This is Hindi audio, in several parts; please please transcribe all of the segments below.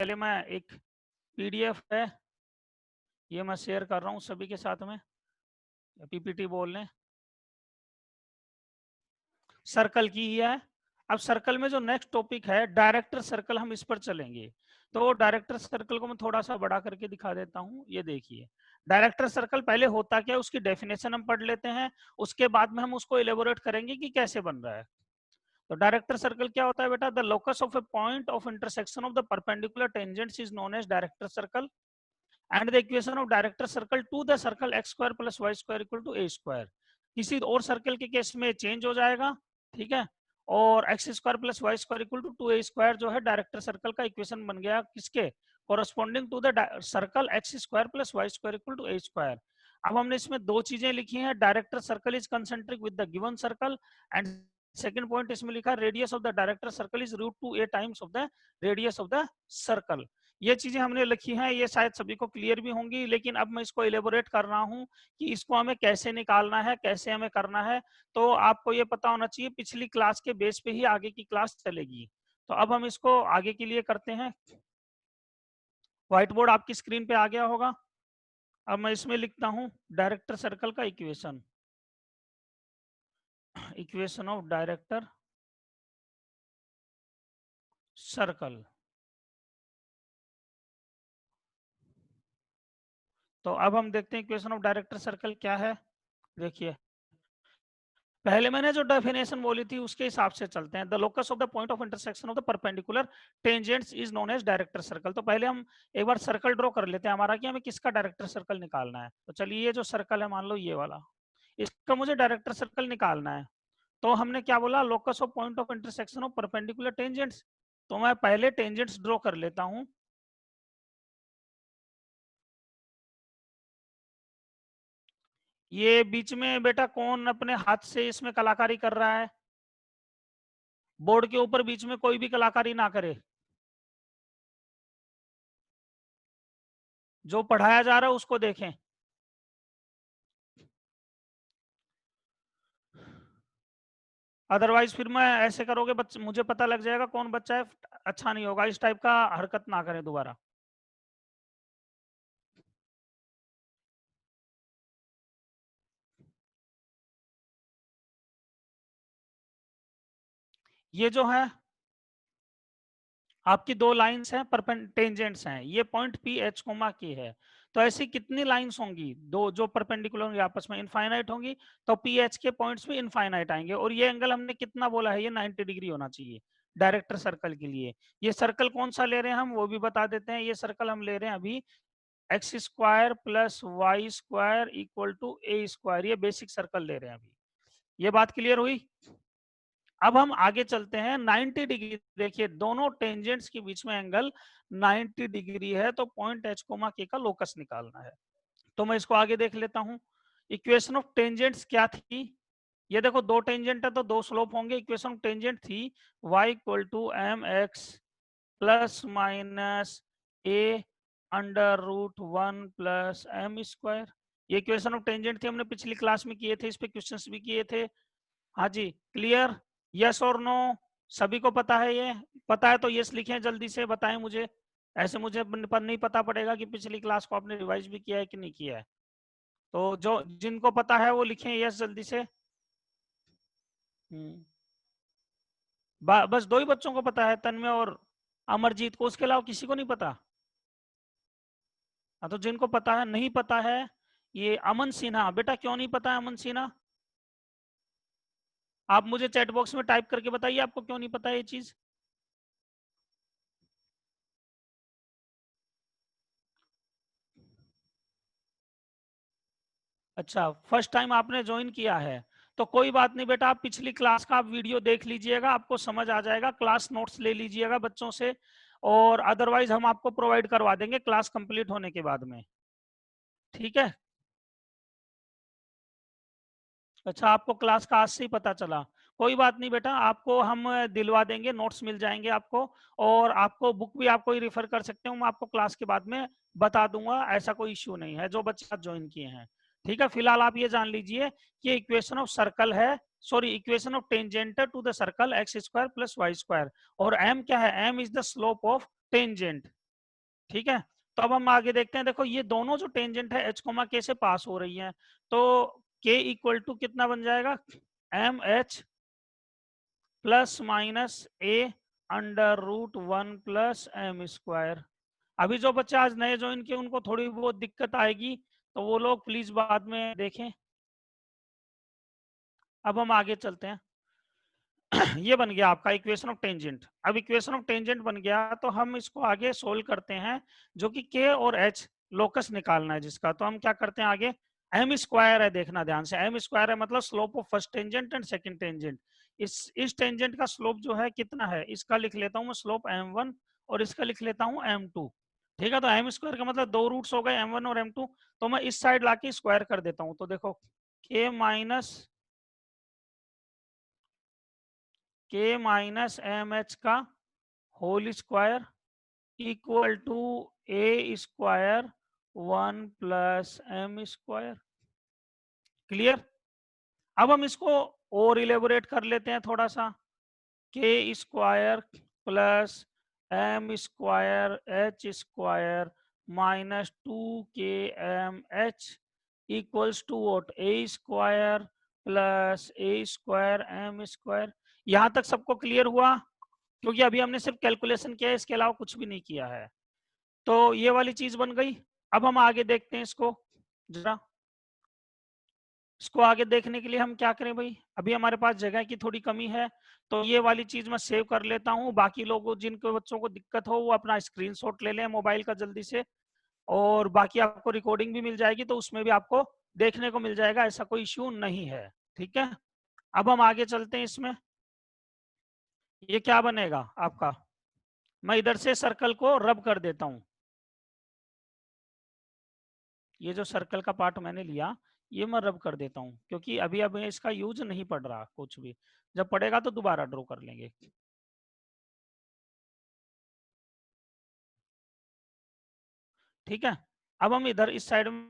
पहले मैं एक पीडीएफ है, ये मैं शेयर कर रहा हूँ सभी के साथ में, पीपीटी बोल लें, सर्कल की ही है। अब सर्कल में जो नेक्स्ट टॉपिक है डायरेक्टर सर्कल, हम इस पर चलेंगे। तो डायरेक्टर सर्कल को मैं थोड़ा सा बड़ा करके दिखा देता हूँ। ये देखिए, डायरेक्टर सर्कल पहले होता क्या है उसकी डेफिनेशन हम पढ़ लेते हैं, उसके बाद में हम उसको एलेबोरेट करेंगे कि कैसे बन रहा है। तो डायरेक्टर सर्कल क्या होता है बेटा? The locus of a point of intersection of the perpendicular tangents is known as director circle and the equation of director circle to the circle x square plus Y square equal to a square. किसी और सर्कल के केस में चेंज हो जाएगा, ठीक है। और x square plus Y square equal to two a square जो है डायरेक्टर सर्कल का इक्वेशन बन गया, किसके corresponding to the circle x square plus Y square equal to a square. अब हमने इसमें दो चीजें लिखी हैं, director circle is concentric with the given circle and second point इसमें लिखा radius of the director circle is root two a times of the radius of the circle. ये चीजें हमने लिखी हैं, ये शायद सभी को क्लियर भी होंगी, लेकिन अब मैं इसको एलेबोरेट कर रहा हूं कि इसको हमें कैसे निकालना है, कैसे हमें करना है। तो आपको ये पता होना चाहिए, पिछली क्लास के बेस पे ही आगे की क्लास चलेगी। तो अब हम इसको आगे के लिए करते हैं। व्हाइट बोर्ड आपकी स्क्रीन पे आ गया होगा। अब मैं इसमें लिखता हूं डायरेक्टर सर्कल का equation, equation of director circle. तो अब हम देखते हैं इक्वेशन ऑफ डायरेक्टर सर्कल क्या है। देखिए, पहले मैंने जो डेफिनेशन बोली थी उसके हिसाब से चलते हैं। The locus of the point of intersection of the perpendicular tangents is known as director circle. तो पहले हम एक बार सर्कल ड्रॉ कर लेते हैं हमारा, कि हमें किसका डायरेक्टर सर्कल निकालना है। तो चलिए, ये जो सर्कल है मान लो ये वाला, इसका मुझे डायरेक्टर सर्कल निकालना है। तो हमने क्या बोला? Locus of point of intersection of perpendicular tangents. तो मैं पहले टेंजेंट्स ड्रॉ कर लेता हूं। ये बीच में बेटा कौन अपने हाथ से इसमें कलाकारी कर रहा है? बोर्ड के ऊपर बीच में कोई भी कलाकारी ना करे, जो पढ़ाया जा रहा है उसको देखें। अदरवाइज फिर मैं ऐसे करोगे बच्चे, मुझे पता लग जाएगा कौन बच्चा है, अच्छा नहीं होगा। इस टाइप का हरकत ना करें दोबारा। ये जो है आपकी दो लाइंस हैं, टेंजेंट्स हैं, ये पॉइंट पी एच कोमा की है। तो ऐसी कितनी लाइंस होंगी? दो, जो परपेंडिकुलर होंगी आपस में इनफाइनाइट होंगी। तो पी एच के पॉइंट्स भी इनफाइनाइट आएंगे। और ये एंगल हमने कितना बोला है? ये 90 डिग्री होना चाहिए डायरेक्टर सर्कल के लिए। ये सर्कल कौन सा ले रहे हैं हम, वो भी बता देते हैं। ये सर्कल हम ले रहे हैं अभी x square plus Y square equal to a square, ये बेसिक सर्कल ले रहे हैं अभी। ये बात क्लियर हुई? अब हम आगे चलते हैं। 90 डिग्री, देखिए दोनों टेंजेंट्स के बीच में एंगल 90 डिग्री है, तो पॉइंट एच कोमा के का लोकस निकालना है। तो मैं इसको आगे देख लेता हूं। इक्वेशन ऑफ टेंजेंट्स क्या थी? ये देखो, दो टेंजेंट है तो दो स्लोप होंगे। इक्वेशन ऑफ टेंजेंट थी y equal to m x plus minus A under root one plus M square. ये इक्वेशन ऑफ टेंजेंट थी, हमने पिछली क्लास में किए थे, इस पे क्वेश्चंस भी किए थे। हाँ जी, क्लियर? यस और नो? सभी को पता है? ये पता है तो यस लिखें, जल्दी से बताएं मुझे। ऐसे मुझे नहीं पता पड़ेगा कि पिछली क्लास को आपने रिवाइज भी किया है कि नहीं किया है। तो जो जिनको पता है वो लिखें यस जल्दी से। हम्म, बस दो ही बच्चों को पता है, तन्मय और अमरजीत को, उसके अलावा किसी को नहीं पता? हाँ, तो जिनको पता है, नहीं पता है, ये अमन सिन्हा, बेटा क्यों नहीं पता है अमन सिन्हा? आप मुझे चैट बॉक्स में टाइप करके बताइए आपको क्यों नहीं पता है ये चीज। अच्छा, फर्स्ट टाइम आपने ज्वाइन किया है, तो कोई बात नहीं बेटा, आप पिछली क्लास का आप वीडियो देख लीजिएगा, आपको समझ आ जाएगा। क्लास नोट्स ले लीजिएगा बच्चों से, और अदरवाइज हम आपको प्रोवाइड करवा देंगे क्लास कंप्लीट होने के बाद में, ठीक है। अच्छा, आपको क्लास का आज से ही पता चला? कोई बात नहीं बेटा, आपको हम दिलवा देंगे, नोट्स मिल जाएंगे आपको। और आपको बुक भी आपको ही रिफर कर सकते हो, मैं आपको क्लास के बाद में बता दूंगा, ऐसा कोई इश्यू नहीं है, जो बच्चे आप ज्वाइन किए हैं। ठीक है, फिलहाल आप ये जान लीजिए कि इक्वेशन ऑफ सर्कल है, sorry equation of tangent to the circle x square plus Y square. और एम क्या है? M is the slope of tangent. ठीक है, तो अब हम आगे देखते हैं। देखो ये दोनों जो टेंजेंट है h, k से पास हो रही है, तो k इक्वल टू कितना बन जाएगा, एम एच प्लस माइनस ए under root 1 plus M square. अभी जो बच्चे आज नए ज्वाइन किए उनको थोड़ी बहुत दिक्कत आएगी, तो वो लोग प्लीज बाद में देखें। अब हम आगे चलते हैं। ये बन गया आपका इक्वेशन ऑफ टेंजेंट। अब इक्वेशन ऑफ टेंजेंट बन गया तो हम इसको आगे सोल्व करते हैं, जो कि के और एच लोकस निकालना है जिसका। तो हम क्या करते हैं आगे, एम स्क्वायर है, देखना ध्यान से, एम स्क्वायर है मतलब slope of first tangent and second tangent. इस टेंजेंट का स्लोप जो है कितना है, इसका लिख लेता हूँ मैं स्लोप m1 और इसका लिख लेता हूँ m2। ठीक है, तो एम स्क्वायर का मतलब दो रूट्स हो गए m1 और m2, तो मैं इस साइड लाके स्क्वायर कर देता हूँ। तो देखो के माइनस एम एच का whole square equal to a square 1 plus M square. Clear. अब हम इसको और इलेबोरेट कर लेते हैं थोड़ा सा, के square plus M square h square minus 2km h equals to what, a square plus a square m square. यहां तक सबको क्लियर हुआ? क्योंकि अभी हमने सिर्फ कैलकुलेशन किया है, इसके अलावा कुछ भी नहीं किया है। तो ये वाली चीज बन गई। अब हम आगे देखते हैं इसको जरा। इसको आगे देखने के लिए हम क्या करें भाई, अभी हमारे पास जगह की थोड़ी कमी है, तो ये वाली चीज मैं सेव कर लेता हूँ। बाकी लोगों जिनको बच्चों को दिक्कत हो वो अपना स्क्रीनशॉट ले लें मोबाइल का जल्दी से, और बाकी आपको रिकॉर्डिंग भी मिल जाएगी, तो उसमें भी आपको देखने को मिल जाएगा, ऐसा कोई इश्यू नहीं है। ठीक है, अब हम आगे चलते हैं इसमें। ये क्या बनेगा आपका, मैं इधर से सर्कल को रब कर देता हूँ। ये जो सर्कल का पार्ट मैंने लिया ये मैं रब कर देता हूँ, क्योंकि अभी अब इसका यूज नहीं पड़ रहा कुछ भी, जब पड़ेगा तो दोबारा ड्रॉ कर लेंगे। ठीक है, अब हम इधर इस साइड में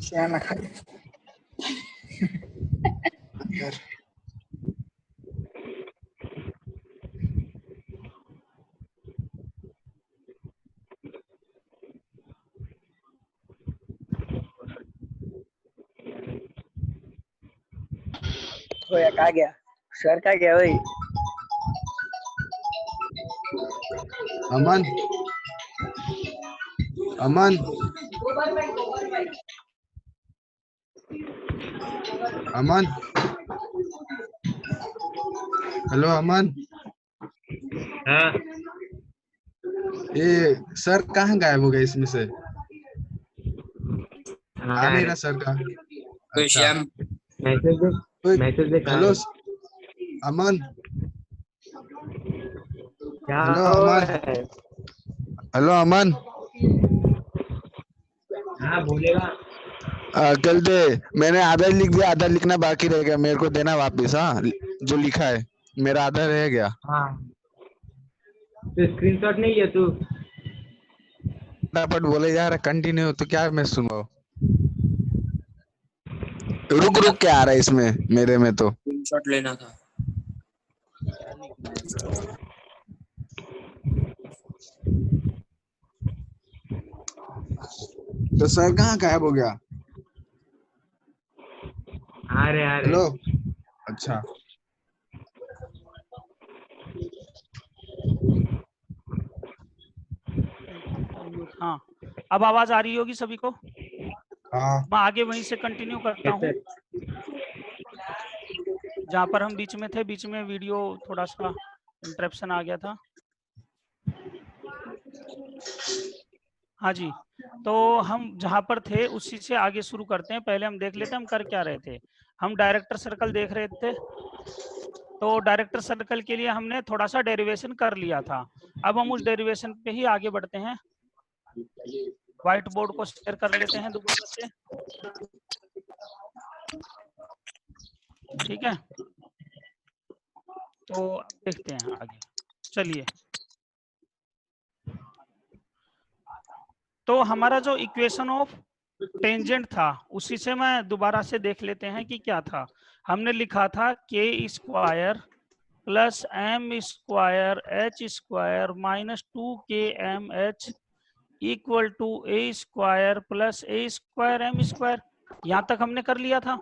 Siya खाली होया कहा गया सर का गया भाई अमन अमन अमन हेलो अमन। हाँ ये सर कहाँ गायब हो गए इसमें से? आ नहीं रहा सर का। अच्छा मैसेज देख हेलो अमन। क्या हेलो हो अमन। रहा है? हेलो अमन। हाँ बोलेगा। कल दे, मैंने आधा लिख दिया, आधा लिखना बाकी रह गया, मेरे को देना वापस। हाँ, जो लिखा है मेरा आधा रह गया। हाँ, तो स्क्रीनशॉट नहीं है तू? फटाफट बोले यार, कंटिन्यू तो क्या मैं सुनाऊं? रुक रुक के आ रहा है इसमें, मेरे में तो। स्क्रीनशॉट लेना था। तो सर कहाँ गायब हो गया? आ रहे हेलो, अच्छा। हाँ, अब आवाज आ रही होगी सभी को। हाँ, मैं आगे वहीं से कंटिन्यू करता हूँ जहाँ पर हम बीच में थे। बीच में वीडियो थोड़ा सा इंटरप्शन आ गया था। हाँ जी, तो हम जहाँ पर थे उसी से आगे शुरू करते हैं। पहले हम देख लेते हैं हम कर क्या रहे थे। हम डायरेक्टर सर्कल देख रहे थे। तो डायरेक्टर सर्कल के लिए हमने थोड़ा सा डेरिवेशन कर लिया था। अब हम उस डेरिवेशन पे ही आगे बढ़ते हैं। व्हाइट बोर्ड को शेयर कर लेते हैं दोबारा से। ठीक है, तो देखते हैं आगे। चलिए, तो हमारा जो इक्वेशन ऑफ टेंजेंट था उसी से मैं दोबारा से देख लेते हैं कि क्या था। हमने लिखा था k square plus M square h square minus 2kmh equal to a square plus a square m square. यहाँ तक हमने कर लिया था।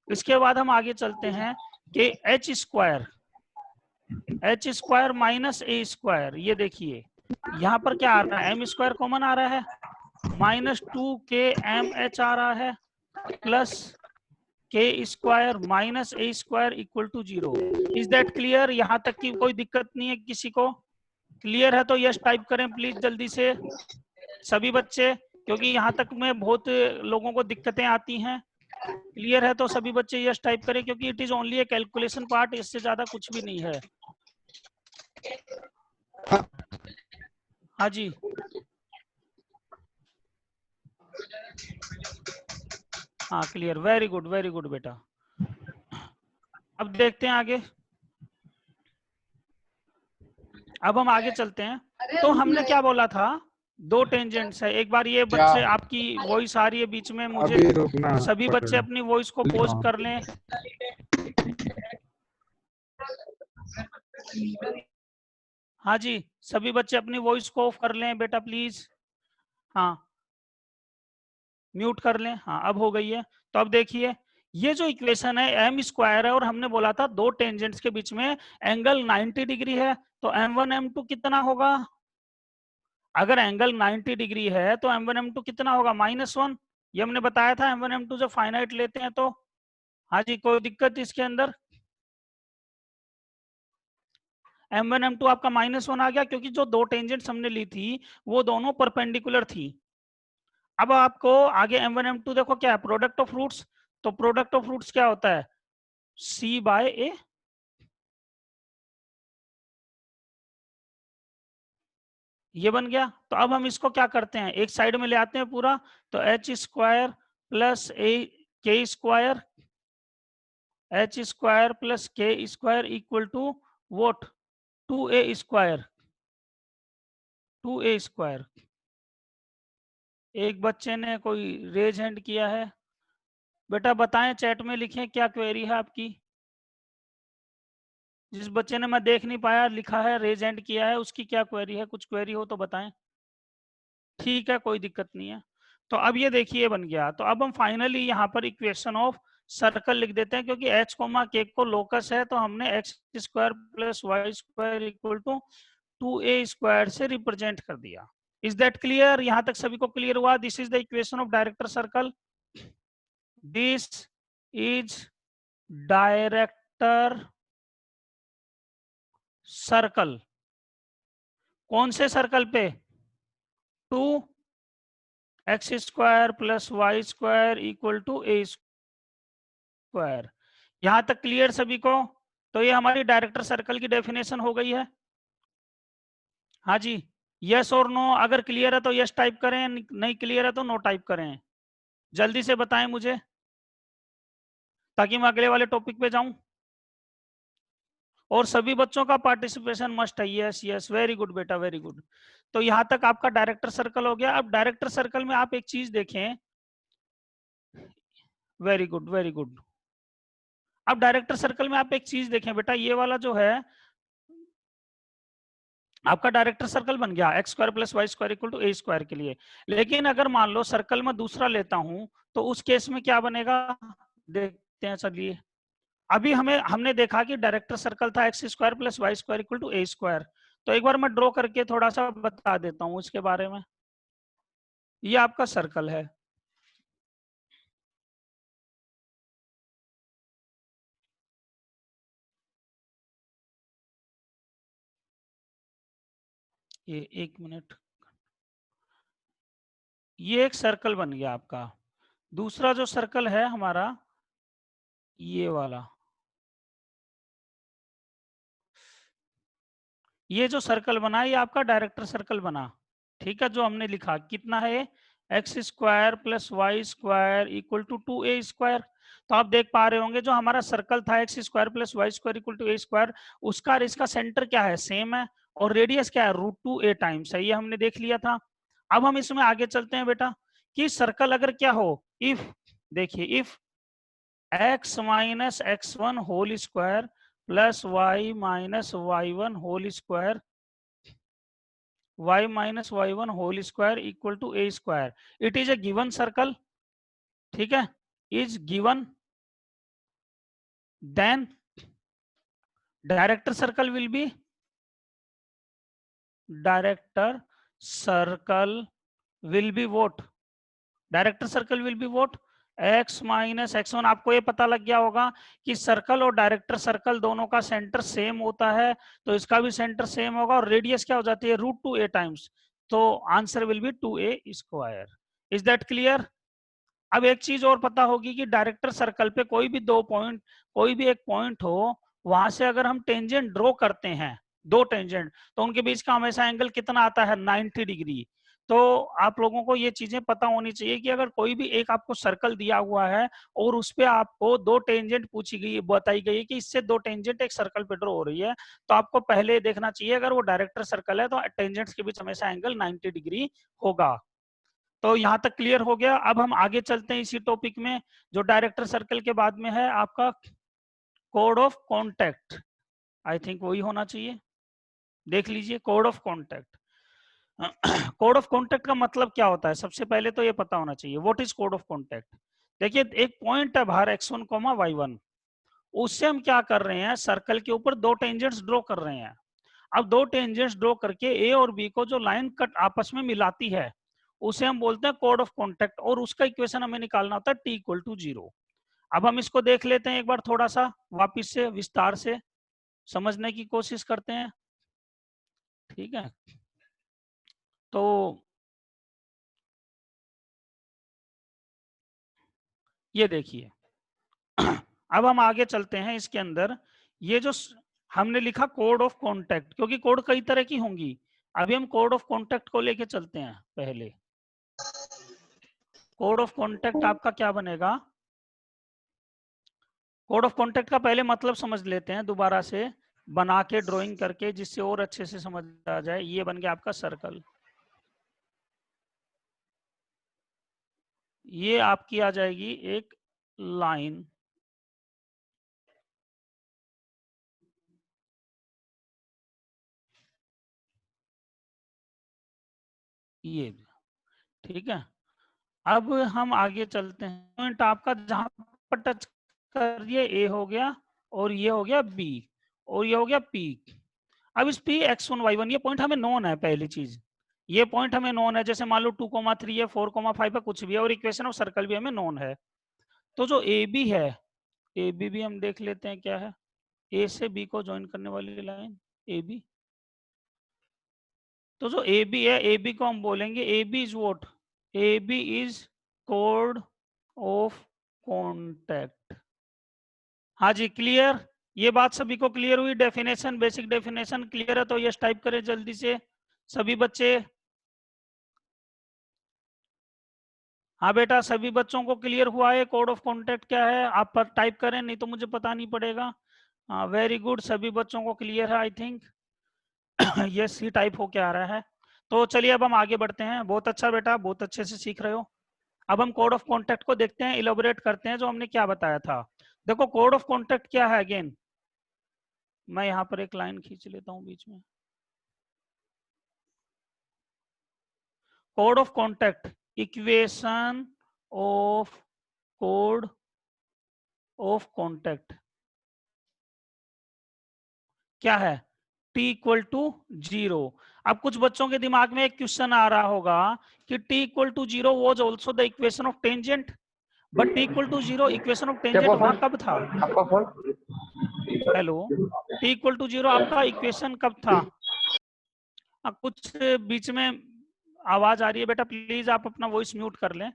इसके बाद हम आगे चलते हैं कि एच स्क्वायर माइनस ए स्क्वायर। ये देखिए यहाँ पर क्या आ रहा है, एम स्क्वायर कॉमन आ रहा है, माइनस 2kmh आ रहा है, plus k square minus A square equal to 0। Is that clear? यहाँ तक की कोई दिक्कत नहीं है किसी को? क्लियर है तो यस टाइप करें प्लीज जल्दी से सभी बच्चे, क्योंकि यहाँ तक में बहुत लोगों को दिक्कतें आती हैं। क्लियर है तो सभी बच्चे यस टाइप करें, क्योंकि it is only A calculation part, इससे ज्यादा कुछ भी नहीं है। हाँ जी, हाँ क्लियर, वेरी गुड बेटा। अब देखते हैं आगे। अब हम आगे चलते हैं। तो हमने क्या बोला था, दो टेंजेंट्स है। एक बार ये बच्चे, आपकी वॉइस आ रही है बीच में, मुझे अभी रुकना। सभी बच्चे अपनी वॉइस को पोज कर लें। हाँ जी, सभी बच्चे अपनी वॉइस को ऑफ कर लें बेटा प्लीज। हाँ, म्यूट कर लें। हाँ, अब हो गई है। तो अब देखिए, ये जो इक्वेशन है एम स्क्वायर है और हमने बोला था दो टेंजेंट्स के बीच में एंगल 90 डिग्री है, तो m1 m2 कितना होगा? अगर एंगल 90 डिग्री है तो m1 m2 कितना होगा? -1। ये हमने बताया था m1 m2 जब फाइनाइट लेते हैं तो। हाँ जी, कोई दिक्कत इसके अंदर? m1 m2 आपका -1 आ गया, क्योंकि जो दो टेंजेंट्स हमने ली थी वो दोनों परपेंडिकुलर थी। अब आपको आगे m1 m2 देखो क्या है, प्रोडक्ट ऑफ रूट्स। तो प्रोडक्ट ऑफ रूट्स क्या होता है? C/A। ये बन गया। तो अब हम इसको क्या करते हैं, एक साइड में ले आते हैं पूरा। तो H square plus a k square, h square plus k square equal to what 2a square, 2a square. एक बच्चे ने कोई रेज हैंड किया है, बेटा बताएं, चैट में लिखें क्या क्वेरी है आपकी। जिस बच्चे ने मैं देख नहीं पाया लिखा है रेज हैंड किया है, उसकी क्या क्वेरी है? कुछ क्वेरी हो तो बताएं। ठीक है, कोई दिक्कत नहीं है। तो अब ये देखिए बन गया। तो अब हम फाइनली यहाँ पर इक्वेशन ऑफ सर्कल लिख देते हैं, क्योंकि h कोमा के को लोकस है, तो हमने x square plus Y square equal to 2a square से रिप्रेजेंट कर दिया। Is that clear? यहाँ तक सभी को क्लियर हुआ? This is the equation of director circle. This is director circle. कौन से सर्कल पे? 2x square plus Y square equal to a square. यहां तक क्लियर सभी को? तो ये हमारी डायरेक्टर सर्कल की डेफिनेशन हो गई है। हाँ जी, यस और नो? अगर क्लियर है तो यस टाइप करें, नहीं क्लियर है तो नो टाइप करें। जल्दी से बताएं मुझे, ताकि मैं अगले वाले टॉपिक पे जाऊं। और सभी बच्चों का पार्टिसिपेशन मस्ट है। यस यस, वेरी गुड बेटा, वेरी गुड। तो यहां तक आपका डायरेक्टर सर्कल हो गया। अब डायरेक्टर सर्कल में आप एक चीज देखें, वेरी गुड वेरी गुड। अब डायरेक्टर सर्कल में आप एक चीज देखें बेटा, ये वाला जो है आपका डायरेक्टर सर्कल बन गया x square plus Y square equal to a square के लिए। लेकिन अगर मान लो सर्कल में दूसरा लेता हूं, तो उस केस में क्या बनेगा, देखते हैं चलिए। अभी हमने देखा कि डायरेक्टर सर्कल था x square plus Y square equal to a square. तो एक बार मैं ड्रॉ करके थोड़ा सा बता देता हूं इसके बारे में। ये आपका सर्कल है, ये एक मिनट, ये एक सर्कल बन गया आपका। दूसरा जो सर्कल है हमारा, ये वाला, ये जो सर्कल बना ये आपका डायरेक्टर सर्कल बना। ठीक है, जो हमने लिखा कितना है, x square plus Y square equal to 2a square. तो आप देख पा रहे होंगे जो हमारा सर्कल था x square plus Y square equal to a square, उसका और इसका सेंटर क्या है, सेम है। और रेडियस क्या है, √2a टाइम्स है, ये हमने देख लिया था। अब हम इसमें आगे चलते हैं बेटा, कि सर्कल अगर क्या हो, इफ, देखिए if x minus x1 whole square plus y minus y1 whole square, y minus y1 whole square equal to a square, it is a given circle. ठीक है, is given, then director circle will be, director circle will be what, director circle will be what x minus x1। आपको ये पता लग गया होगा कि सर्कल और डायरेक्टर सर्कल दोनों का सेंटर सेम होता है, तो इसका भी सेंटर सेम होगा, और रेडियस क्या हो जाती है, √2a टाइम्स। तो answer will be 2a square. Is that clear. अब एक चीज और पता होगी कि डायरेक्टर सर्कल पे कोई भी दो पॉइंट, कोई भी एक पॉइंट हो, वहां से अगर हम टेंजेंट ड्रॉ करते हैं, दो टेंजेंट, तो उनके बीच का हमेशा एंगल कितना आता है, 90 डिग्री। तो आप लोगों को ये चीजें पता होनी चाहिए कि अगर कोई भी एक आपको सर्कल दिया हुआ है और उस पे आपको दो टेंजेंट पूछी गई, बताई गई है कि इससे दो टेंजेंट एक सर्कल पे ड्रॉ हो रही है, तो आपको पहले देखना चाहिए अगर वो डायरेक्टर सर्कल है तो टेंजेंट्स के बीच हमेशा एंगल 90 डिग्री होगा। तो यहां तक क्लियर हो गया। अब हम आगे चलते हैं इसी टॉपिक में, जो डायरेक्टर सर्कल के बाद में है आपका code of contact. I think वही होना चाहिए, देख लीजिए code of contact. Code of contact का मतलब क्या होता है, सबसे पहले तो ये पता होना चाहिए व्हाट इज कोड ऑफ कॉन्टैक्ट। देखिए एक पॉइंट है बाहर x1, y1, उससे हम क्या कर रहे हैं, सर्कल के ऊपर दो टेंजेंट्स ड्रॉ कर रहे हैं। अब दो टेंजेंट्स ड्रॉ करके ए और बी को जो लाइन कट आपस में मिलाती है, उसे हम बोलते हैं कोड ऑफ कॉन्टैक्ट, और उसका इक्वेशन हमें निकालना होता है t=0। अब हम इसको देख लेते हैं एक बार थोड़ा सा वापिस से विस्तार से समझने की कोशिश करते हैं। ठीक है, तो ये देखिए, अब हम आगे चलते हैं इसके अंदर। ये जो हमने लिखा कोड ऑफ कॉन्टैक्ट, क्योंकि कोड कई तरह की होंगी, अभी हम कोड ऑफ कॉन्टैक्ट को लेके चलते हैं। पहले कोड ऑफ कॉन्टैक्ट आपका क्या बनेगा, कोड ऑफ कॉन्टैक्ट का पहले मतलब समझ लेते हैं दोबारा से बना के ड्राइंग करके, जिससे और अच्छे से समझ आ जाए। ये बन गया आपका सर्कल, ये आपकी आ जाएगी एक लाइन, ये, ठीक है। अब हम आगे चलते हैं, पॉइंट आपका जहां पर टच कर ये ए हो गया, और ये हो गया बी, और ये हो गया पी। अब इस पी x1 y1 ये पॉइंट हमें नोन है, पहली चीज ये पॉइंट हमें नोन है, जैसे मान लो 2,3 है, 4,5 है, कुछ भी है, और इक्वेशन ऑफ सर्कल भी हमें नोन है। तो जो ए बी है, ए बी भी हम देख लेते हैं क्या है, ए से बी को ज्वाइन करने वाली लाइन ए बी। तो जो ए बी है, ए बी को हम बोलेंगे a b is what, a b is कोड ऑफ कॉन्टैक्ट। हाँ जी क्लियर, ये बात सभी को क्लियर हुई, डेफिनेशन, बेसिक डेफिनेशन क्लियर है तो यस टाइप करें जल्दी से सभी बच्चे। हाँ बेटा, सभी बच्चों को क्लियर हुआ है कोड ऑफ कॉन्टेक्ट क्या है? आप पर टाइप करें, नहीं तो मुझे पता नहीं पड़ेगा। हाँ वेरी गुड, सभी बच्चों को क्लियर है I think. Yes, he type होके आ रहा है। तो चलिए अब हम आगे बढ़ते हैं। बहुत अच्छा बेटा, बहुत अच्छे से सीख रहे हो। अब हम कोड ऑफ कॉन्टेक्ट को देखते हैं, इलेबोरेट करते हैं जो हमने क्या बताया था। देखो कोड ऑफ कॉन्टेक्ट क्या है अगेन, मैं यहाँ पर एक लाइन खींच लेता हूँ बीच में। Code of contact, equation of code of contact क्या है? t equal to 0। अब कुछ बच्चों के दिमाग में एक क्वेश्चन आ रहा होगा कि t equal to 0 was also the equation of tangent, but t equal to 0 equation of क्या टेंजेंट वहां फोन कब था? आपका phone? Hello, t equal to 0 आपका इक्वेशन कब था? कुछ बीच में आवाज आ रही है बेटा, प्लीज आप अपना वॉइस म्यूट कर लें।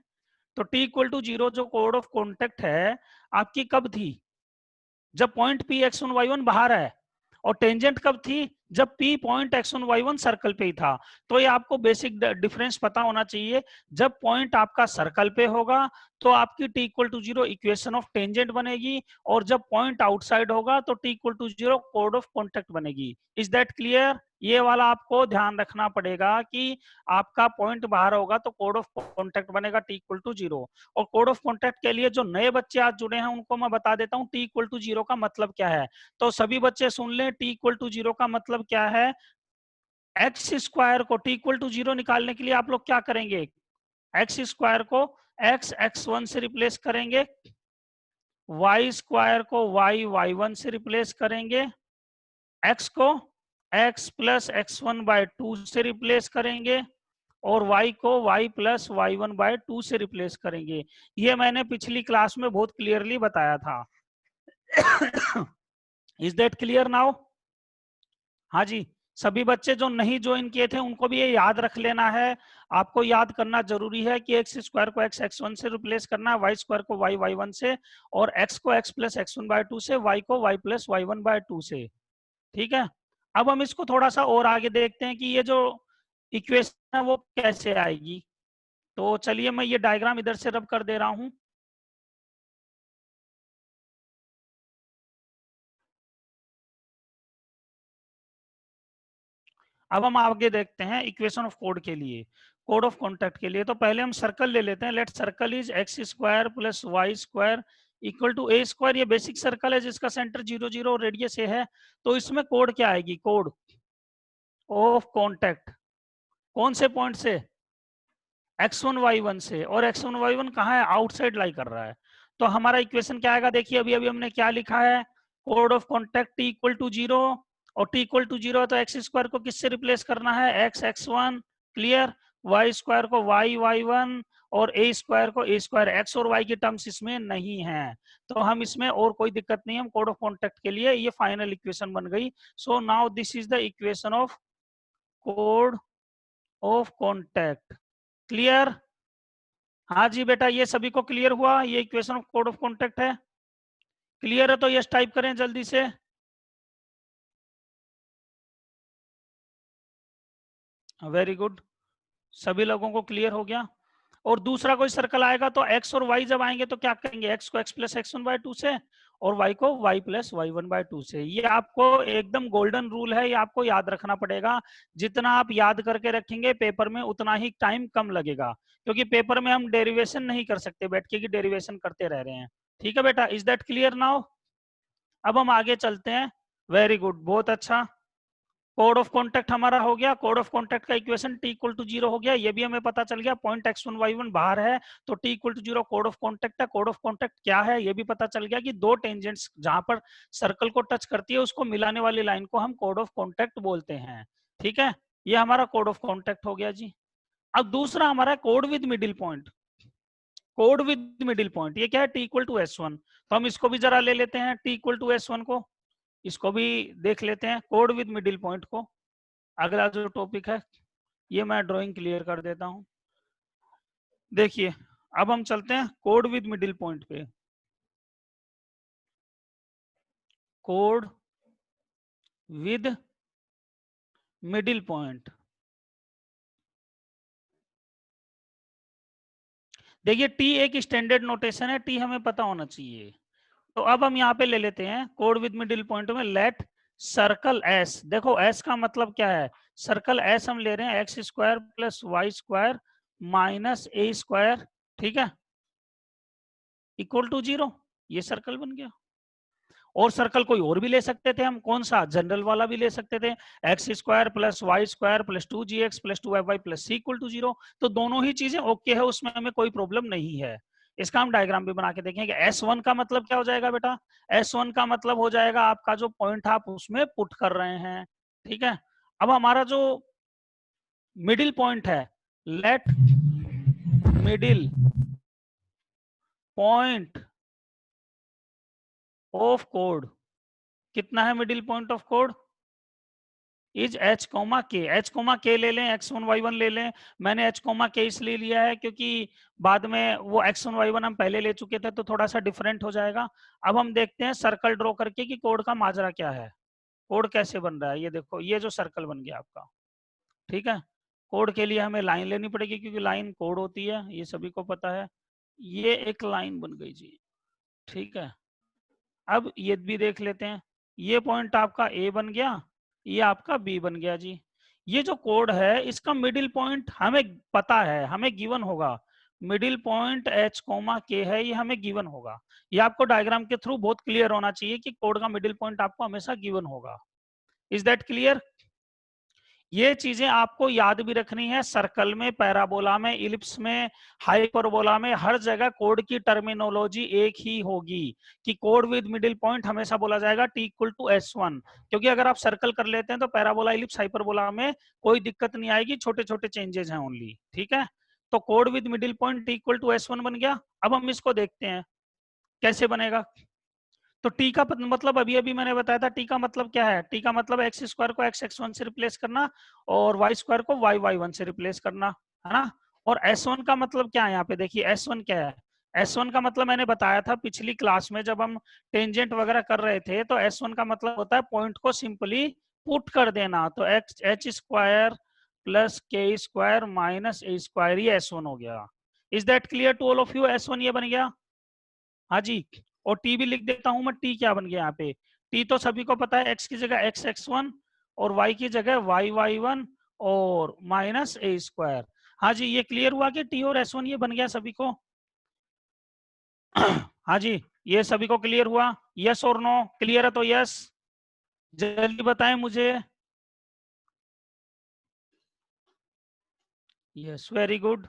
तो t इक्वल टू 0 जो कोड ऑफ कॉन्टेक्ट है आपकी कब थी? जब पॉइंट p x1 y1 बाहर है। और टेंजेंट कब थी? जब p point x1 y1 circle पे ही था। तो ये आपको बेसिक डिफरेंस पता होना चाहिए। जब पॉइंट आपका सर्कल पे होगा तो आपकी t equal to 0 equation of tangent बनेगी, और जब पॉइंट आउटसाइड होगा तो t इक्वल टू 0 कोड ऑफ कॉन्टेक्ट बनेगी। Is that clear? ये वाला आपको ध्यान रखना पड़ेगा कि आपका पॉइंट बाहर होगा तो कोड ऑफ कॉन्टेक्ट बनेगा t इक्वल टू 0। और कोड ऑफ कॉन्टेक्ट के लिए जो नए बच्चे आज जुड़े हैं उनको मैं बता देता हूं t इक्वल टू 0 का मतलब क्या है। तो सभी बच्चे सुन लें, t इक्वल टू 0 का मतलब क्या है। एक्स स्क्वायर को t इक्वल टू 0 निकालने के लिए आप लोग क्या करेंगे? एक्स स्क्वायर को x1 से रिप्लेस करेंगे, y स्क्वायर को y1 से रिप्लेस करेंगे, x को x प्लस x1 बाय 2 से रिप्लेस करेंगे, और y को y प्लस y1 बाय 2 से रिप्लेस करेंगे। ये मैंने पिछली क्लास में बहुत क्लियरली बताया था। Is that clear now? हाँ जी, सभी बच्चे जो नहीं ज्वाइन किए थे उनको भी ये याद रख लेना है। आपको याद करना जरूरी है कि एक्स स्क्वायर को x1 से रिप्लेस करना है, वाई स्क्वायर को y1 से, और x को x प्लस x1 बाय 2 से, y को y प्लस y1 बाय 2 से। ठीक है, अब हम इसको थोड़ा सा और आगे देखते हैं कि ये जो इक्वेशन है वो कैसे आएगी। तो चलिए मैं ये डायग्राम इधर से रब कर दे रहा हूं। अब हम आगे देखते हैं इक्वेशन ऑफ कोड के लिए, कोड ऑफ कॉन्टेक्ट के लिए। तो पहले हम सर्कल ले लेते हैं। Let circle is x square plus Y square equal to a square. ये बेसिक सर्कल है जिसका सेंटर 0 0 और रेडियस ए है। तो इसमें कोड क्या आएगी? कोड ऑफ कॉन्टेक्ट कौन से पॉइंट से? x1 y1 से। और x1 y1 कहाँ है? आउटसाइड लाई कर रहा है। तो हमारा इक्वेशन क्या आएगा? देखिए अभी अभी हमने क्या लिखा है, कोड of contact t equal to 0, और t इक्वल टू 0 तो एक्स स्क्वायर को किससे रिप्लेस करना है? x x1, clear. y square को y y1, और a स्क्वायर को a स्क्वायर। x और y की टर्म्स इसमें नहीं है, तो हम इसमें और कोई दिक्कत नहीं है। हम कोड ऑफ कॉन्टेक्ट के लिए ये फाइनल इक्वेशन बन गई। So now this is the equation of code of contact. Clear? हाँ जी बेटा, ये सभी को क्लियर हुआ? ये equation of code of contact है। क्लियर है तो यस टाइप करें जल्दी से। वेरी गुड, सभी लोगों को क्लियर हो गया। और दूसरा कोई सर्कल आएगा तो x और y जब आएंगे तो क्या करेंगे? x को x प्लस x1 बाय 2 से, और y को y प्लस y1 बाय 2 से। ये आपको एकदम गोल्डन रूल है, ये आपको याद रखना पड़ेगा। जितना आप याद करके रखेंगे पेपर में उतना ही टाइम कम लगेगा, क्योंकि पेपर में हम डेरिवेशन नहीं कर सकते बैठ के, कि डेरिवेशन करते रह रहे हैं। ठीक है बेटा, इज दैट क्लियर नाउ? अब हम आगे चलते हैं। वेरी गुड, बहुत अच्छा। कोड ऑफ कॉन्टेक्ट हमारा हो गया। कोड ऑफ कॉन्टेक्ट का इक्वेशन t इक्वल टू 0 हो गया, ये भी हमें पता चल गया। पॉइंट x1 y1 बाहर है तो t इक्वल टू 0 कोड ऑफ कॉन्टेक्ट है। कोड ऑफ कॉन्टेक्ट क्या है ये भी पता चल गया कि दो टेंजेंट्स जहां पर सर्कल को टच करती है उसको मिलाने वाली लाइन को हम कोड ऑफ कॉन्टेक्ट बोलते हैं। ठीक है, ये हमारा कोड ऑफ कॉन्टेक्ट हो गया जी। अब दूसरा हमारा कोड विद मिडिल पॉइंट। कोड विद मिडिल पॉइंट ये क्या है? t equal to s1। तो हम इसको भी जरा ले लेते हैं, t इक्वल टू s1 को, इसको भी देख लेते हैं कोड विद मिडिल पॉइंट को। अगला जो टॉपिक है ये मैं ड्राइंग क्लियर कर देता हूं। देखिए अब हम चलते हैं कोड विद मिडिल पॉइंट पे। Code with middle point. देखिए टी एक स्टैंडर्ड नोटेशन है, टी हमें पता होना चाहिए। तो अब हम यहाँ पे ले लेते हैं कोड विद मिडिल पॉइंट में लेट सर्कल एस। देखो एस का मतलब क्या है, सर्कल एस हम ले रहे हैं X square plus Y square minus ए स्क्वायर, ठीक है, इक्वल टू 0। ये सर्कल बन गया। और सर्कल कोई और भी ले सकते थे हम, कौन सा, जनरल वाला भी ले सकते थे, x square plus Y square plus 2gx plus 2fy plus c equal to 0। तो दोनों ही चीजें ओके है, उसमें हमें कोई प्रॉब्लम नहीं है। इसका हम डायग्राम भी बना के देखेंगे। S1 का मतलब क्या हो जाएगा बेटा, S1 का मतलब हो जाएगा आपका जो पॉइंट आप उसमें पुट कर रहे हैं, ठीक है। अब हमारा जो मिडिल पॉइंट है, लेट मिडिल पॉइंट ऑफ कोड, कितना है मिडिल पॉइंट ऑफ कोड, is h comma k. H comma k ले लें, x1 y1 ले लें। मैंने एच कोमा के इसलिए लिया है क्योंकि बाद में वो x1 y1 हम पहले ले चुके थे, तो थोड़ा सा डिफरेंट हो जाएगा। अब हम देखते हैं सर्कल ड्रॉ करके कि कोड का माजरा क्या है, कोड कैसे बन रहा है। ये देखो, ये जो सर्कल बन गया आपका, ठीक है। कोड के लिए हमें लाइन लेनी पड़ेगी क्योंकि लाइन कोड होती है, ये सभी को पता है। ये एक लाइन बन गई जी, ठीक है। अब ये भी देख लेते हैं, ये पॉइंट आपका ए बन गया, ये आपका बी बन गया जी। ये जो कोड है इसका मिडिल पॉइंट हमें पता है, हमें गिवन होगा। मिडिल पॉइंट एच कोमा के है, ये हमें गिवन होगा। ये आपको डायग्राम के थ्रू बहुत क्लियर होना चाहिए कि कोड का मिडिल पॉइंट आपको हमेशा गिवन होगा। Is that clear? ये चीजें आपको याद भी रखनी है। सर्कल में, पैराबोला में, इलिप्स में, हाइपरबोला में, हर जगह कोड की टर्मिनोलॉजी एक ही होगी कि कोड विद मिडिल पॉइंट हमेशा बोला जाएगा टी इक्वल टू S1। क्योंकि अगर आप सर्कल कर लेते हैं तो पैराबोला, इलिप्स, हाइपरबोला में कोई दिक्कत नहीं आएगी, छोटे छोटे चेंजेस हैं ओनली, ठीक है। तो कोड with middle point t equal to S1 बन गया। अब हम इसको देखते हैं कैसे बनेगा। तो टी का मतलब अभी अभी मैंने बताया था, टी का मतलब क्या है, टी का मतलब एक्स स्क्वायर को एक्स एक्स वन से रिप्लेस करना और वाई स्क्वायर को वाई वाई वन से रिप्लेस करना, है ना। और एस वन का मतलब क्या है, यहाँ पे देखिए एस वन क्या है। एस वन का मतलब मैंने बताया था पिछली क्लास में जब हम टेंजेंट वगैरह कर रहे थे, तो एस वन का मतलब होता है पॉइंट को सिंपली पुट कर देना। तो x h square plus k square minus ए स्क्वायर, ये एस वन हो गया। Is that clear to all of you? S one ये बन गया, हाँ जी। और टी भी लिख देता हूं मैं, टी क्या बन गया यहाँ पे, टी तो सभी को पता है, एक्स की जगह एक्स एक्स वन और वाई की जगह वाई वाई वन और माइनस ए स्क्वायर। हाँ जी, ये क्लियर हुआ कि टी और एस वन ये बन गया सभी को? हाँ जी, ये सभी को क्लियर हुआ? यस और नो? क्लियर है तो यस, जल्दी बताएं मुझे। Yes, very good,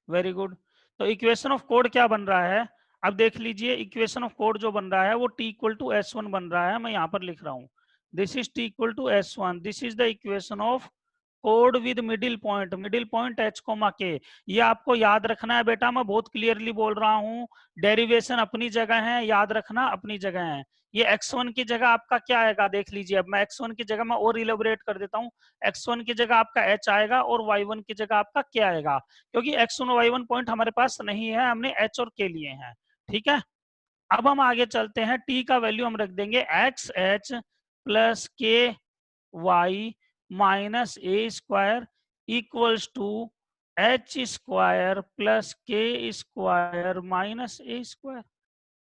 very good. तो इक्वेशन ऑफ कोड क्या बन रहा है, अब देख लीजिए। इक्वेशन ऑफ कोड जो बन रहा है वो टी इक्वल टू S1 बन रहा है। मैं यहाँ पर लिख रहा हूँ, this is t equal to S1, this is the equation of कोड with middle point, middle point h comma k. ये आपको याद रखना है बेटा, मैं बहुत क्लियरली बोल रहा हूँ। डेरिवेशन अपनी जगह है, याद रखना अपनी जगह है। ये x1 की जगह आपका क्या आएगा, देख लीजिए। अब मैं x1 की जगह मैं और इलेबोरेट कर देता हूँ। x1 की जगह आपका h आएगा और y1 की जगह आपका क्या आएगा, क्योंकि x1 और y1 पॉइंट हमारे पास नहीं है, हमने h और k लिए हैं, ठीक है। अब हम आगे चलते हैं, t का वैल्यू हम रख देंगे x h plus k y minus A square equals to h square plus k square minus A square.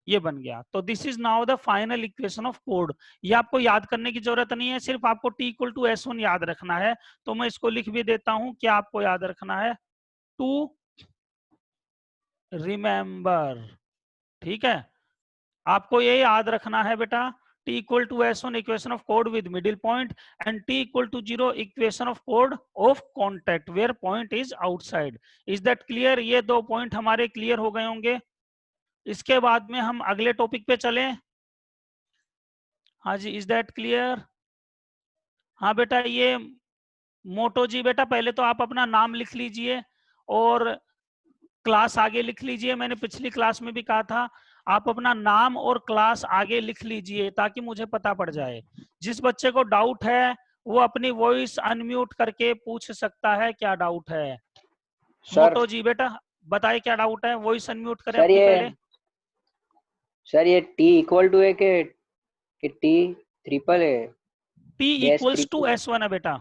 ये बन गया। तो this is now the final equation of कोड। ये आपको याद करने की जरूरत नहीं है, सिर्फ आपको टी इक्वल टू S1 याद रखना है। तो मैं इसको लिख भी देता हूं, क्या आपको याद रखना है, टू रिमेंबर, ठीक है। आपको ये याद रखना है बेटा, t equal to S1 equation of कोड with middle point and t equal to 0 equation of code of contact where point is outside. Is that clear? ये दो पॉइंट हमारे क्लियर हो गए होंगे। इसके बाद में हम अगले टॉपिक पे चलें। हाँ जी, इज दैट क्लियर? हाँ बेटा, ये मोटो जी बेटा, पहले तो आप अपना नाम लिख लीजिए और क्लास आगे लिख लीजिए। मैंने पिछली क्लास में भी कहा था, आप अपना नाम और क्लास आगे लिख लीजिए ताकि मुझे पता पड़ जाए। जिस बच्चे को डाउट है वो अपनी वॉइस अनम्यूट करके पूछ सकता है, क्या डाउट है। सर मोटो जी बेटा बताइए क्या डाउट है, वॉइस अनम्यूट करें सर अपनी ये पहले। सर ये टी इक्वल टू है कि टी ट्रिपल है? T dash equals to triple S1 है बेटा।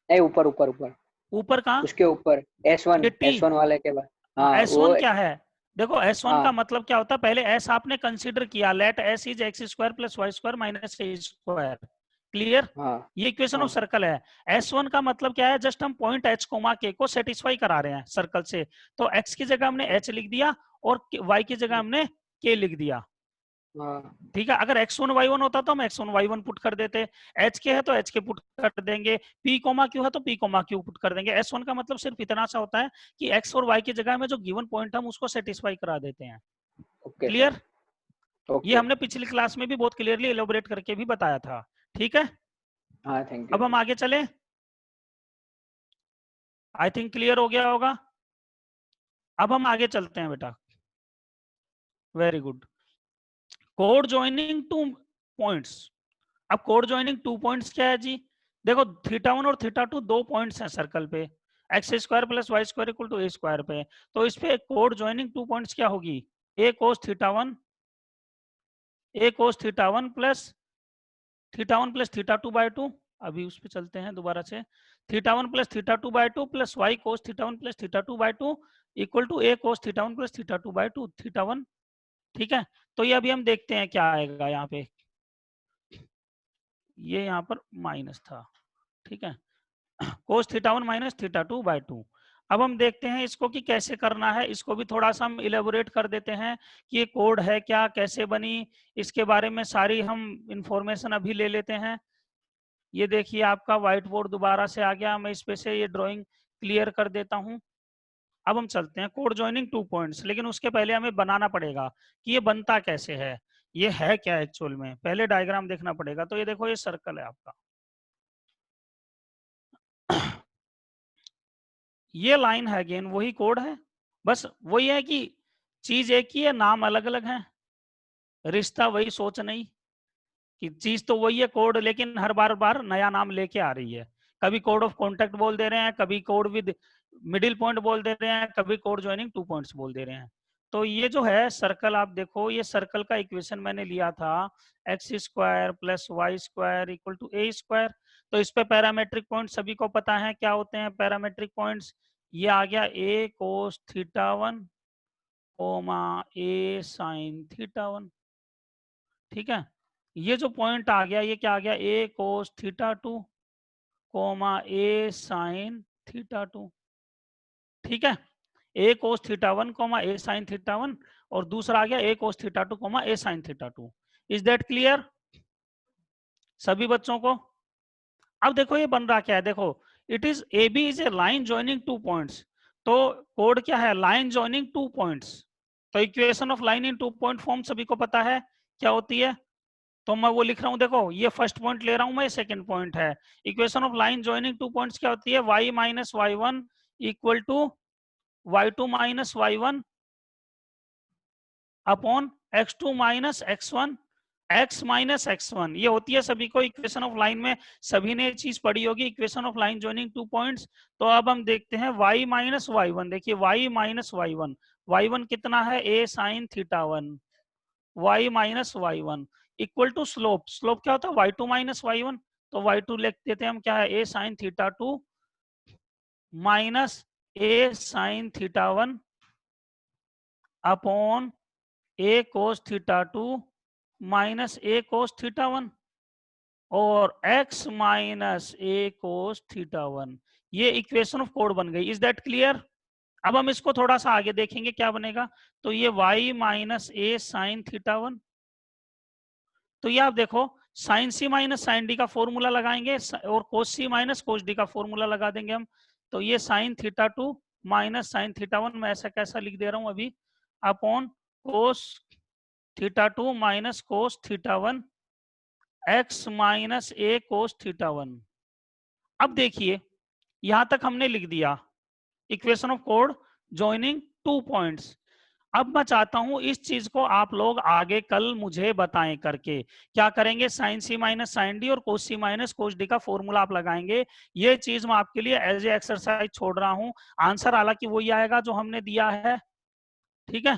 नहीं, ऊपर ऊपर ऊपर ऊपर कहाँ? उसके ऊपर S1 ये T। S1 वाले के बाद। हाँ वो S1 क्या है? देखो S1 का हाँ मतलब क्या होता है, पहले S आपने कंसीडर किया, let S is x square plus Y square minus A square. Clear? हाँ ये इक्वेशन हाँ ऑफ सर्कल है। S1 का मतलब क्या है, जस्ट हम पॉइंट H कोमा K को सेटिस्फाई करा रहे हैं सर्कल से। तो X की जगह हमने H लिख दिया और Y की जगह हमने K लिख दिया। हाँ ठीक है, अगर x1 y1 होता तो हम x1 y1 पुट कर देते, h के है तो h के पुट कर देंगे, p कोमा q है तो p कोमा q पुट कर देंगे। s1 का मतलब सिर्फ इतना सा होता है कि x और y की जगह में जो गिवन पॉइंट हम उसको सेटिस्फाई करा देते हैं। Okay sir clear? ये ओके। हमने पिछली क्लास में भी बहुत क्लियरली एलोबरेट करके भी बताया था। ठीक है, हाँ थैंक यू अब हम आगे चले। आई थिंक क्लियर हो गया होगा। अब हम आगे चलते हैं बेटा। Very good. Code joining two points. अब कोड ज्वाइनिंग 2 पॉइंट्स क्या है जी? देखो थीटा 1 और थीटा 2 दो पॉइंट्स हैं सर्कल पे, x square plus Y square equal to a square पे। तो इस पे कोड ज्वाइनिंग 2 पॉइंट्स क्या होगी? A cos theta 1 plus theta 2 by 2। अभी उस पे चलते हैं दोबारा से। Theta 1 plus theta 2 by 2 plus Y cos theta 1 plus theta 2 by 2 equal to A cos theta 1 plus theta 2 by 2 theta 1। ठीक है, तो ये अभी हम देखते हैं क्या आएगा यहाँ पे। ये यहाँ पर माइनस था, ठीक है, cos theta 1 minus theta 2 by 2। अब हम देखते हैं इसको कि कैसे करना है, इसको भी थोड़ा सा हम इलेबोरेट कर देते हैं कि ये कोड है क्या, कैसे बनी, इसके बारे में सारी हम इंफॉर्मेशन अभी ले लेते हैं। ये देखिए आपका व्हाइट बोर्ड दोबारा से आ गया, मैं इस पे से ये ड्राइंग क्लियर कर देता हूँ। अब हम चलते हैं कोड ज्वाइनिंग 2 पॉइंट्स, लेकिन उसके पहले हमें बनाना पड़ेगा कि ये बनता कैसे है, ये है क्या एक्चुअल में, पहले डायग्राम देखना पड़ेगा। तो ये देखो ये सर्कल है आपका, ये लाइन है, अगेन वही कोड है, बस वही है कि चीज एक ही है, नाम अलग अलग है, रिश्ता वही, सोच नहीं कि चीज तो वही है कोड, लेकिन हर बार बार नया नाम लेके आ रही है। कभी कोड ऑफ कॉन्टेक्ट बोल दे रहे हैं, कभी कोड विद मिडिल पॉइंट बोल दे रहे हैं, कभी कोड ज्वाइनिंग 2 पॉइंट्स बोल दे रहे हैं। तो ये जो है सर्कल, आप देखो ये सर्कल का इक्वेशन मैंने लिया था, x square plus Y square equal to a square. तो इस पे पैरामेट्रिक पॉइंट सभी को पता है क्या होते हैं पैरामेट्रिक पॉइंट्स। ये आ गया A cos theta 1 comma A sine theta 1। ठीक है, ये जो पॉइंट आ गया ये क्या आ गया, A cos theta 2 comma A sine theta 2। ठीक है, A cos theta 1 comma A sine theta 1, और दूसरा आ गया A cos theta 2 comma A sine theta 2। Is that clear सभी बच्चों को? अब देखो ये बन रहा क्या है, देखो it is a b is a line joining 2 points. तो कोड क्या है, लाइन ज्वाइनिंग 2 पॉइंट्स। तो equation of line in 2 point form सभी को पता है क्या होती है। तो मैं वो लिख रहा हूँ, देखो ये फर्स्ट पॉइंट ले रहा हूं मैं, सेकंड पॉइंट है। Equation of line joining 2 points क्या होती है, y minus y one equal to y2 minus y one upon x2 minus x1 x minus x1। ये होती है सभी को इक्वेशन ऑफ लाइन में, सभी ने चीज पढ़ी होगी, equation of line joining 2 points. तो अब हम देखते हैं y माइनस वाई वन, देखिए y minus y one, y one कितना है a sine theta 1, y minus y one equal to slope, slope क्या होता है y2 माइनस वाई वन। तो y2 लिख देते हैं हम, क्या है a sine theta 2 minus a sine theta 1 upon a cos theta 2 minus a cos theta 1 और x minus a cos theta 1। ये इक्वेशन ऑफ कोड बन गई। Is that clear? अब हम इसको थोड़ा सा आगे देखेंगे क्या बनेगा। तो ये y minus a sine theta 1, तो ये आप देखो sine C minus sine D का फॉर्मूला लगाएंगे और cos C minus cos D का फॉर्मूला लगा देंगे हम। तो ये sine theta 2 minus sine theta 1, मैं ऐसा कैसा लिख दे रहा हूं अभी, upon cos theta 2 minus cos theta 1 X minus A cos theta 1। अब देखिए यहां तक हमने लिख दिया equation of code joining 2 points. अब मैं चाहता हूं इस चीज को आप लोग आगे कल मुझे बताएं करके। क्या करेंगे, sign C minus sine D और cos C minus cos D का फॉर्मूला आप लगाएंगे। ये चीज मैं आपके लिए एज ए एक्सरसाइज छोड़ रहा हूं, आंसर हालांकि वही आएगा जो हमने दिया है। ठीक है,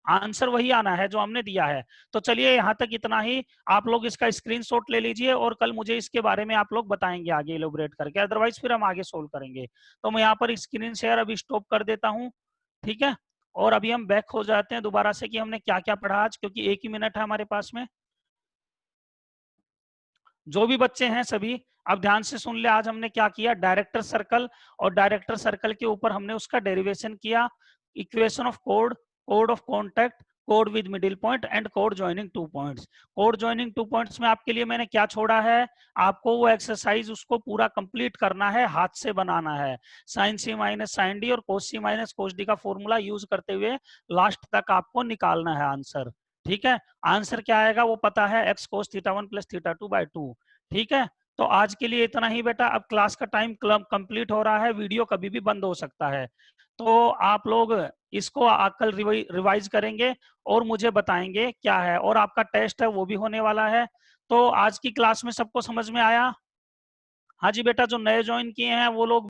आंसर वही आना है जो हमने दिया है। तो चलिए यहाँ तक इतना ही, आप लोग इसका स्क्रीनशॉट ले लीजिए और कल मुझे इसके बारे में आप लोग बताएंगे आगे इलोबरेट करके, अदरवाइज फिर हम आगे सोल्व करेंगे। तो मैं यहाँ पर स्क्रीन शेयर अभी स्टॉप कर देता हूँ, ठीक है। और अभी हम बैक हो जाते हैं दोबारा से कि हमने क्या क्या पढ़ा आज, क्योंकि 1 ही मिनट है हमारे पास में। जो भी बच्चे हैं सभी अब ध्यान से सुन ले, आज हमने क्या किया, डायरेक्टर सर्कल, और डायरेक्टर सर्कल के ऊपर हमने उसका डेरिवेशन किया, equation of code, code of contact, code with middle point and code joining 2 points. Code joining 2 points में आपके लिए मैंने क्या छोड़ा है, आपको वो एक्सरसाइज उसको पूरा कंप्लीट करना है, हाथ से बनाना है, sign C minus sine D और cos C minus cos D का फॉर्मूला यूज करते हुए लास्ट तक आपको निकालना है आंसर, ठीक है। आंसर क्या आएगा वो पता है, x cos theta 1 plus theta 2 by 2, ठीक है। तो आज के लिए इतना ही बेटा, अब क्लास का टाइम कंप्लीट हो रहा है, वीडियो कभी भी बंद हो सकता है। तो आप लोग इसको कल रिवाइज करेंगे और मुझे बताएंगे क्या है, और आपका टेस्ट है वो भी होने वाला है। तो आज की क्लास में सबको समझ में आया? हाँ जी बेटा, जो नए ज्वाइन किए हैं वो लोग